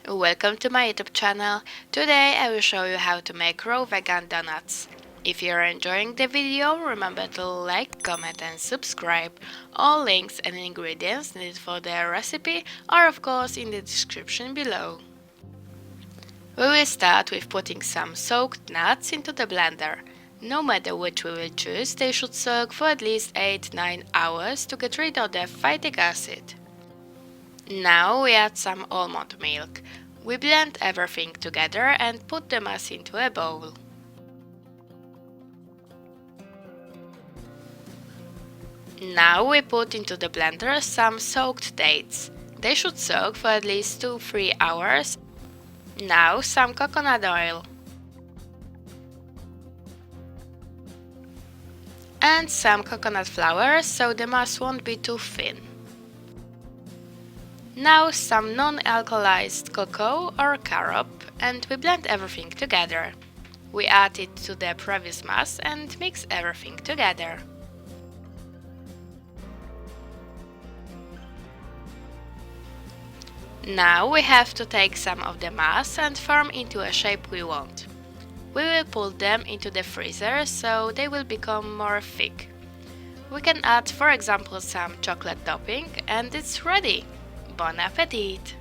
Welcome to my YouTube channel. Today I will show you how to make raw vegan donuts. If you are enjoying the video, remember to like, comment and subscribe. All links and ingredients needed for the recipe are of course in the description below. We will start with putting some soaked nuts into the blender. No matter which we will choose, they should soak for at least 8-9 hours to get rid of the phytic acid. Now we add some almond milk. We blend everything together and put the mass into a bowl. Now we put into the blender some soaked dates. They should soak for at least 2-3 hours. Now some coconut oil. And some coconut flour so the mass won't be too thin. Now some non-alkalized cocoa or carob and we blend everything together. We add it to the previous mass and mix everything together. Now we have to take some of the mass and form into a shape we want. We will put them into the freezer so they will become more thick. We can add, for example, some chocolate topping and it's ready! Bon appetit!